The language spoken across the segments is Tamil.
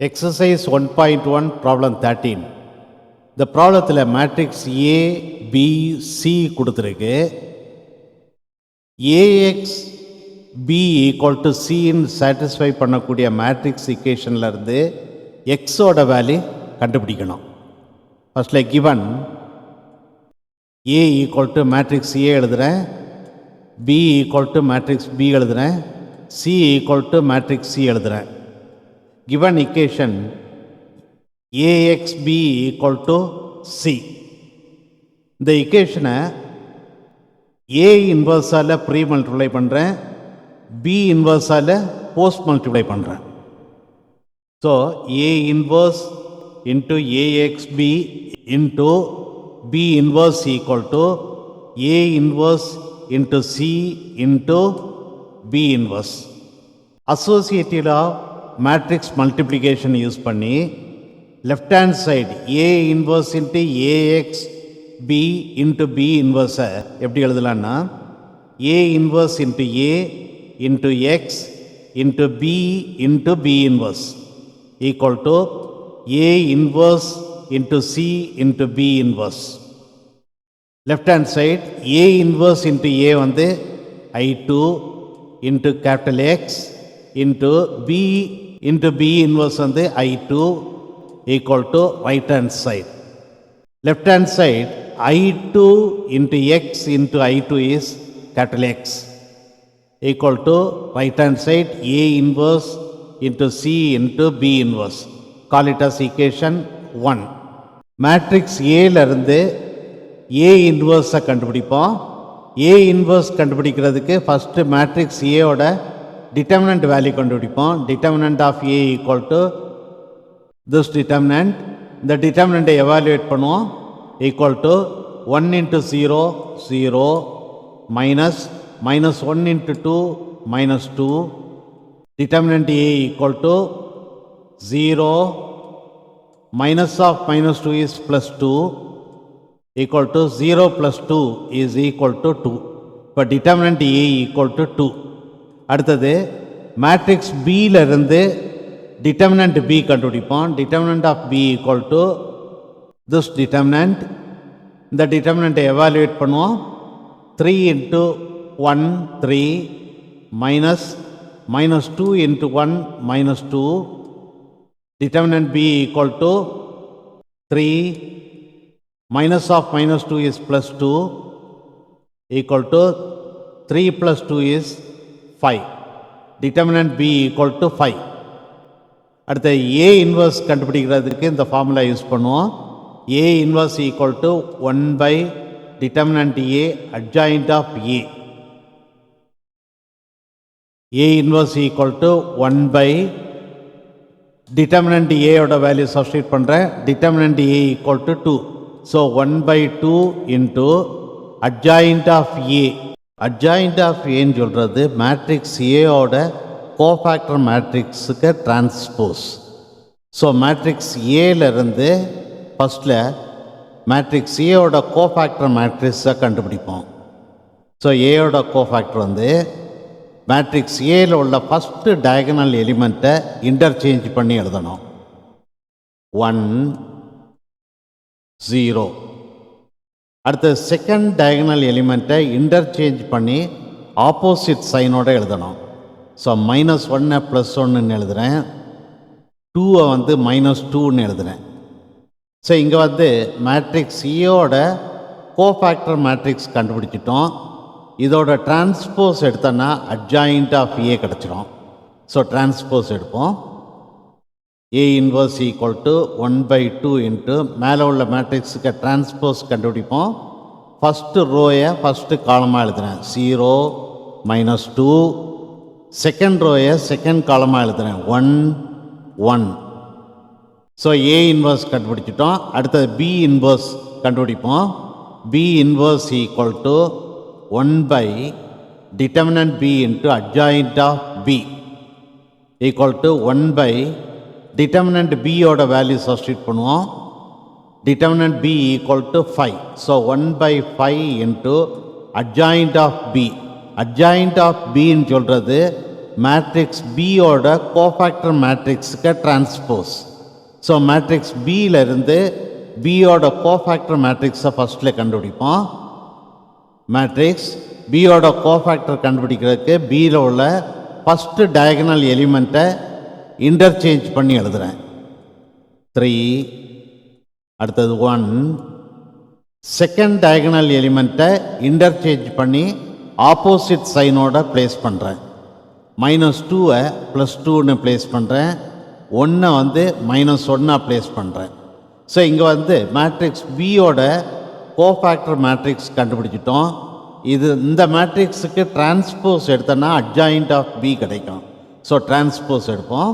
Exercise 1.1 problem 13. இந்த ப்ராப்ளத்தில் மேட்ரிக்ஸ் A, B, C கொடுத்துருக்கு. AX, B ஈக்குவல் டு Cன்னு சாட்டிஸ்ஃபை பண்ணக்கூடிய மேட்ரிக்ஸ் ஈக்குவேஷன்ல இருந்து எக்ஸோட வேல்யூ கண்டுபிடிக்கணும். ஃபர்ஸ்ட்ல given A equal to matrix A எழுதுகிறேன், B equal to matrix B எழுதுகிறேன், C equal to matrix C எழுதுகிறேன். Given equation AXB equal to C. இந்த equation-ஐ A inverse-ஆல pre-multiply பண்ணுறேன், B inverse-ஆல post-multiply பண்ணுறேன். So, A inverse into AXB into B inverse equal to A inverse into C into B inverse. Associated law matrix multiplication use பண்ணி left hand side A inverse into AX B into B இன்வர்ஸை எப்படி எழுதலான்னா A inverse into A into X into B inverse equal to A inverse into C into B inverse. Left hand side A inverse into A வந்து I2 into capital X into B into B inverse வந்து I2 equal to right hand side. Left hand side I2 into X into I2 is capital X equal to right hand side A inverse into C into B inverse. Call it as equation 1. Matrix A இருந்து A inverse கண்டுபிடிப்போம். A inverse கண்டுபிடிக்கிறதுக்கு first matrix A ஓட determinant value கண்டுபிடிப்போம். determinant of A equal to this determinant. இந்த determinant evaluate பண்ணுவோம் equal to 1 into 0 0 minus 1 into 2 minus 2. determinant A equal to 0 minus of minus 2 is plus 2 equal to 0 plus 2 is equal to 2. இப்போ determinant A equal to 2. அடுத்தது மேட்ரிக்ஸ் பியில் இருந்து டிட்டர்மினன்ட் பி கண்டுபிடிப்போம். Determinant of B equal to this determinant. இந்த டிட்டர்மினண்ட்டை எவாலுவேட் பண்ணுவோம். 3 into 1 3 minus 2 into 1 minus 2. Determinant B equal to 3 minus of minus 2 is plus 2 equal to 3 plus 2 is 5. determinant B equal to 5. அடுத்த A inverse கண்டுபிடிக்கிறதுக்கு இந்த ஃபார்முலா யூஸ் பண்ணுவோம். A inverse equal to 1 by determinant A adjoint of A. A inverse equal to 1 by determinant A ஓட வேல்யூ சப்ஸ்டிட்யூட் பண்ணுறேன். determinant A equal to 2. So 1 by 2 into adjoint of A. Adjoint of ஏன்னு சொல்கிறது மேட்ரிக்ஸ் ஏவோட கோஃபேக்டர் மேட்ரிக்ஸுக்கு டிரான்ஸ்போஸ். ஸோ மேட்ரிக்ஸ் ஏலேருந்து ஃபஸ்ட்டில் மேட்ரிக்ஸ் ஏவோட கோஃபேக்டர் மேட்ரிக்ஸை கண்டுபிடிப்போம். ஸோ ஏவோட கோஃபேக்டர் வந்து மேட்ரிக்ஸ் ஏல உள்ள ஃபஸ்ட்டு டயகனல் எலிமெண்ட்டை இன்டர்சேஞ்ச் பண்ணி எழுதணும். 1 0. அடுத்த செகண்ட் டயகனல் எலிமெண்ட்டை இன்டர்சேஞ்ச் பண்ணி ஆப்போசிட் சைனோடு எழுதணும். ஸோ -1 +1 எழுதுகிறேன், 2 வந்து -2 எழுதுகிறேன். ஸோ இங்கே வந்து மேட்ரிக்ஸ் ஏவோட கோஃபேக்டர் மேட்ரிக்ஸ் கண்டுபிடிச்சிட்டோம். இதோட டிரான்ஸ்போஸ் எடுத்தோன்னா அட்ஜாயிண்ட் ஆஃப் ஏ கிடச்சிரும். ஸோ டிரான்ஸ்போஸ் எடுப்போம். A inverse equal to 1 by 2 into மேலே உள்ள மேட்ரிக்ஸுக்கு டிரான்ஸ்போஸ் கண்டுபிடிப்போம். ஃபஸ்ட்டு ரோயை ஃபஸ்ட்டு காலமாக எழுதுகிறேன் 0 -2. செகண்ட் ரோயை செகண்ட் காலமாக எழுதுகிறேன் 1 1. ஸோ A இன்வர்ஸ் கண்டுபிடிச்சிட்டோம். அடுத்தது B இன்வர்ஸ் கண்டுபிடிப்போம். B inverse equal to 1 by determinant B into adjoint of B equal to 1 by determinant B ஓட வேல்யூ சப்ஸ்டிட்யூட் பண்ணுவோம். determinant B equal to 5. So 1 by 5 into adjoint of B. adjoint of B ன்னு சொல்கிறது மேட்ரிக்ஸ் பியோட கோஃபேக்டர் மேட்ரிக்ஸுக்கு டிரான்ஸ்போஸ். ஸோ மேட்ரிக்ஸ் பியில் இருந்து பியோட கோஃபேக்டர் மேட்ரிக்ஸை ஃபஸ்ட்டில் கண்டுபிடிப்போம். மேட்ரிக்ஸ் பியோட கோஃபேக்டர் கண்டுபிடிக்கிறதுக்கு பியில் உள்ள ஃபஸ்ட்டு டயகனல் எலிமெண்ட்டை இன்டர்சேஞ்ச் பண்ணி எழுதுகிறேன். 3, அடுத்தது 1. செகண்ட் டயகனல் எலிமெண்ட்டை இன்டர்சேஞ்ச் பண்ணி ஆப்போசிட் சைனோட ப்ளேஸ் பண்ணுறேன். -2-ஐ +2ன்னு ப்ளேஸ் பண்ணுறேன். 1-ஐ வந்து -1-ஆ ப்ளேஸ் பண்ணுறேன். ஸோ இங்கே வந்து மேட்ரிக்ஸ் பியோட கோஃபேக்டர் மேட்ரிக்ஸ் கண்டுபிடிச்சிட்டோம். இந்த மேட்ரிக்ஸுக்கு டிரான்ஸ்போஸ் எடுத்தோன்னா அட்ஜாயிண்ட் ஆஃப் பி கிடைக்கும். ஸோ டிரான்ஸ்போஸ் எடுப்போம்.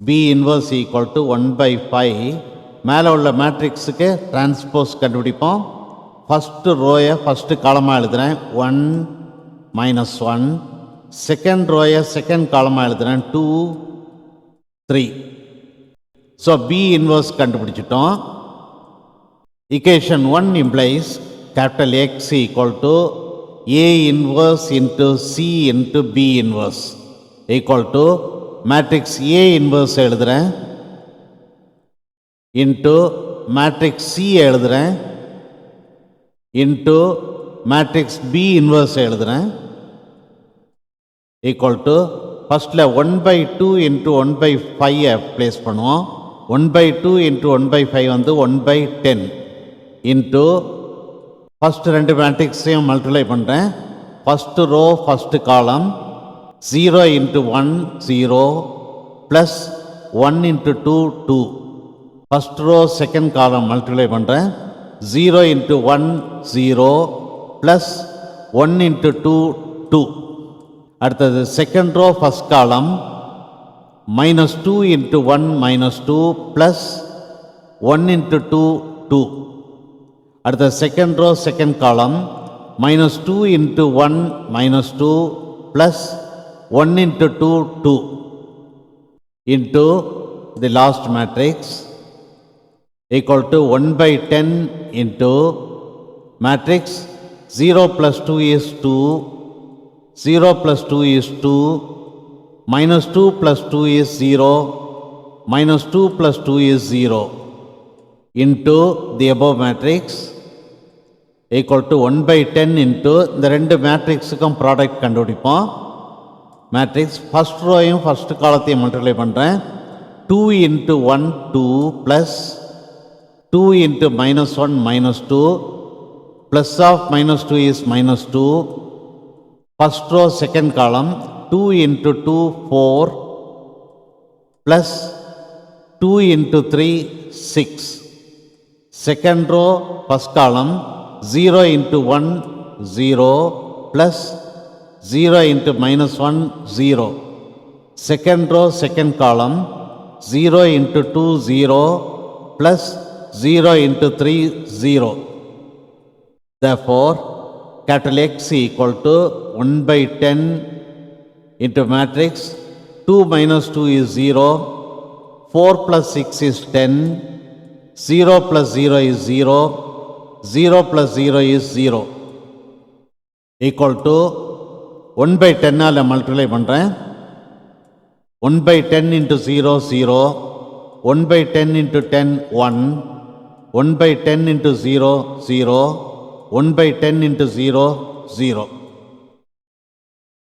B inverse equal to 1/5. மேலே உள்ள மேட்ரிக்ஸுக்கு டிரான்ஸ்போஸ் கண்டுபிடிப்போம். ஃபஸ்ட்டு ரோயை ஃபஸ்ட்டு காலமாக எழுதுகிறேன் 1 -1. செகண்ட் ரோயை செகண்ட் காலமாக எழுதுகிறேன் 2 3. ஸோ பி இன்வர்ஸ் கண்டுபிடிச்சிட்டோம். equation 1 implies capital X equal to A inverse into C into B inverse equal to matrix A inverse எழுதுகிறேன் into matrix C எழுதுகிறேன் into matrix B inverse எழுதுகிறேன் equal to ஃபஸ்ட்டில் 1/2 into 1/5 ப்ளேஸ் பண்ணுவோம். 1/2 into 1/5 வந்து 1/10 into ஃபஸ்ட்டு ரெண்டு மேட்ரிக்ஸையும் மல்டிப்ளை பண்ணுறேன். First row first column 0 into 1 0 plus 1 into 2 2. First row second column multiply பண்ணுறேன். 0 into 1 0 ப்ளஸ் 1 into 2 2. அடுத்தது செகண்ட் ரோ ஃபஸ்ட் காலம் -2 into 1 -2 ப்ளஸ் 1 into 2 2. அடுத்த second row second column -2 into 1 -2 plus 1 into 2 2 into the last matrix equal to 1/10 into matrix 0 plus 2 is 2, 0 plus 2 is 2, -2 plus 2 is 0, -2 plus 2 is 0 into the above matrix equal to 1/10 into இந்த ரெண்டு மேட்ரிக்ஸுக்கும் ப்ராடக்ட் கண்டுபிடிப்போம். மேட்ரிக்ஸ் ஃபஸ்ட் ரோயும் ஃபஸ்ட் காலத்தையும் மல்டிப்ளை பண்ணுறேன். 2 into 1 2 plus 2 into -1 -2 plus of -2 is -2. First row second column 2 into 2 4 plus 2 into 3 6. Second row first column 0 into 1 0 plus 0 into -1 0. Second row second column 0 into 2 0 plus 0 into 3 0. Therefore, capital X equal to 1/10 into matrix 2 minus 2 is 0, 4 plus 6 is 10, 0 plus 0 is 0, 0 plus 0 is 0 equal to 1/10 all multiply பண்ணுறேன். 1/10 into 0 0, 1/10 into 10 1, 1/10 into 0 0, 1/10 into 0 0.